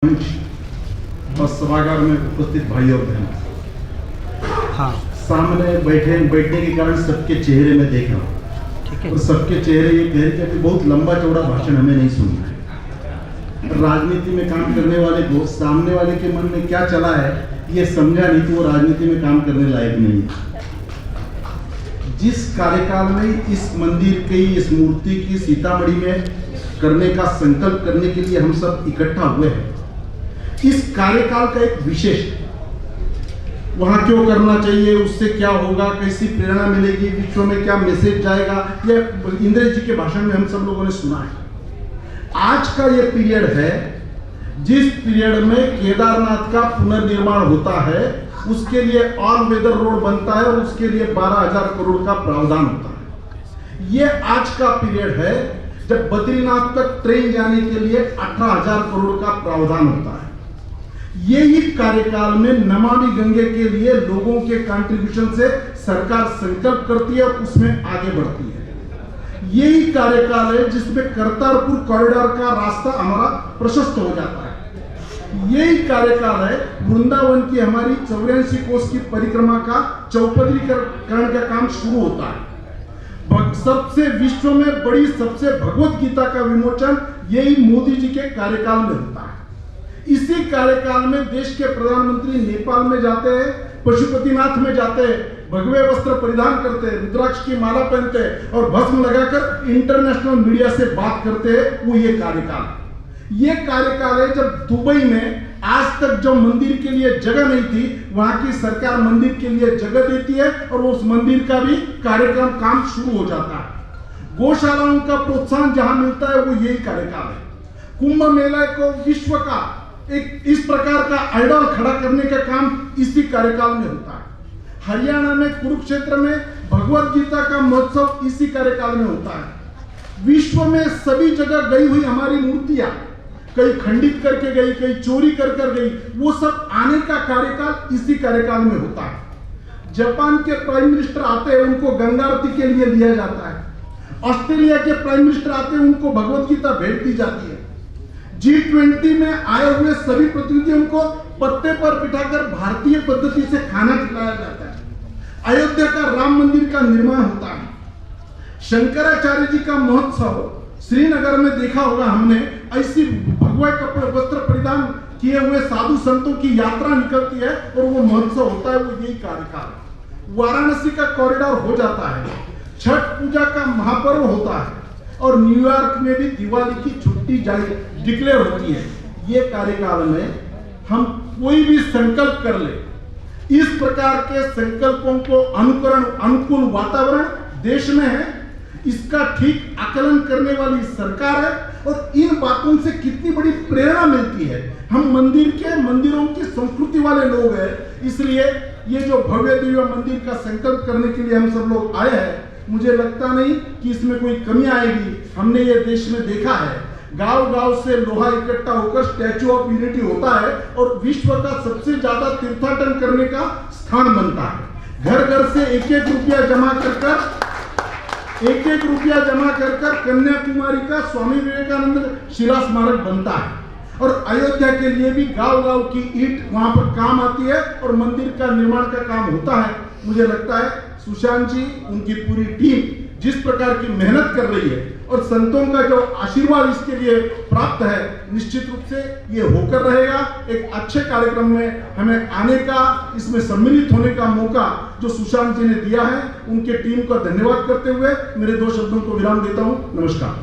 और सभागार में उपस्थित भाई और बहन, हाँ सामने बैठने के कारण सबके चेहरे में देख रहा हूँ। ठीक है। और सबके चेहरे ये कह रहे कि बहुत लंबा चौड़ा भाषण हमें नहीं सुनना है। राजनीति में काम करने वाले को सामने वाले के मन में क्या चला है ये समझा नहीं तो वो राजनीति में काम करने लायक नहीं है। जिस कार्यकाल में इस मंदिर की, इस मूर्ति की सीतामढ़ी में करने का संकल्प करने के लिए हम सब इकट्ठा हुए हैं, इस कार्यकाल का एक विशेष वहां क्यों करना चाहिए, उससे क्या होगा, कैसी प्रेरणा मिलेगी, विश्व में क्या मैसेज जाएगा, ये इंद्र जी के भाषण में हम सब लोगों ने सुना है। आज का ये पीरियड है जिस पीरियड में केदारनाथ का पुनर्निर्माण होता है, उसके लिए ऑल वेदर रोड बनता है और उसके लिए 12,000 करोड़ का प्रावधान होता है। ये आज का पीरियड है जब बद्रीनाथ तक ट्रेन जाने के लिए 18,000 करोड़ का प्रावधान होता है। यही कार्यकाल में नमामि गंगे के लिए लोगों के कंट्रीब्यूशन से सरकार संकल्प करती है और उसमें आगे बढ़ती है। यही कार्यकाल है जिसमें करतारपुर कॉरिडोर का रास्ता हमारा प्रशस्त हो जाता है। यही कार्यकाल है वृंदावन की हमारी 84 कोस की परिक्रमा का चौपदरीकरण का काम शुरू होता है। सबसे विश्व में बड़ी सबसे भगवत गीता का विमोचन यही मोदी जी के कार्यकाल में होता है। इसी कार्यकाल में देश के प्रधानमंत्री नेपाल में जाते हैं, पशुपतिनाथ में जाते हैं, भगवे वस्त्र परिधान करते हैं, रुद्राक्ष की माला पहनते हैं और भस्म लगाकर इंटरनेशनल मीडिया से बात करते हैं। वो ये कार्यकाल है जब दुबई में आज तक जो मंदिर के लिए जगह नहीं थी, वहां की सरकार मंदिर के लिए जगह देती है और उस मंदिर का भी कार्यक्रम काम शुरू हो जाता है। गौशालाओं का प्रोत्साहन जहां मिलता है वो यही कार्यकाल है। कुंभ मेला को विश्व का एक इस प्रकार का आइडल खड़ा करने का काम इसी कार्यकाल में होता है। हरियाणा में कुरुक्षेत्र में भगवत गीता का महोत्सव इसी कार्यकाल में होता है। विश्व में सभी जगह गई हुई हमारी मूर्तियां कहीं खंडित करके गई, कहीं चोरी कर गई, वो सब आने का कार्यकाल इसी कार्यकाल में होता है। जापान के प्राइम मिनिस्टर आते हैं, उनको गंगा आरती के लिए लिया जाता है। ऑस्ट्रेलिया के प्राइम मिनिस्टर आते हैं, उनको भगवत गीता भेंट दी जाती है। G20 में आए हुए सभी प्रतिनिधियों को पत्ते पर बिठाकर भारतीय पद्धति से खाना खिलाया जाता है। अयोध्या का राम मंदिर का निर्माण होता है। शंकराचार्य जी का महोत्सव श्रीनगर में देखा होगा हमने, ऐसी भगवे कपड़े वस्त्र परिधान किए हुए साधु संतों की यात्रा निकलती है और वो महोत्सव होता है। वो यही कार्यकाल। वाराणसी का कॉरिडोर हो जाता है। छठ पूजा का महापर्व होता है और न्यूयॉर्क में भी दिवाली की छुट्टी डिक्लेयर होती है। ये कार्यकाल में हम कोई भी संकल्प कर ले, इस प्रकार के संकल्पों को अनुकूल वातावरण देश में है, इसका ठीक आकलन करने वाली सरकार है और इन बातों से कितनी बड़ी प्रेरणा मिलती है। हम मंदिरों की संस्कृति वाले लोग हैं, इसलिए ये जो भव्य दिव्य मंदिर का संकल्प करने के लिए हम सब लोग आए हैं, मुझे लगता नहीं कि इसमें कोई कमी आएगी। हमने ये देश में देखा है, गांव-गांव से लोहा इकट्ठा होकर स्टैच्यू ऑफ यूनिटी होता है और विश्व का सबसे ज्यादा तीर्थाटन करने का स्थान बनता है। घर घर से एक एक रुपया जमा कर कन्याकुमारी का स्वामी विवेकानंद शिला स्मारक बनता है और अयोध्या के लिए भी गांव-गांव की ईंट वहां पर काम आती है और मंदिर का निर्माण का काम होता है। मुझे लगता है सुशांत जी, उनकी पूरी टीम जिस प्रकार की मेहनत कर रही है और संतों का जो आशीर्वाद इसके लिए प्राप्त है, निश्चित रूप से ये होकर रहेगा। एक अच्छे कार्यक्रम में हमें आने का, इसमें सम्मिलित होने का मौका जो सुशांत जी ने दिया है, उनके टीम का धन्यवाद करते हुए मेरे 2 शब्दों को विराम देता हूं। नमस्कार।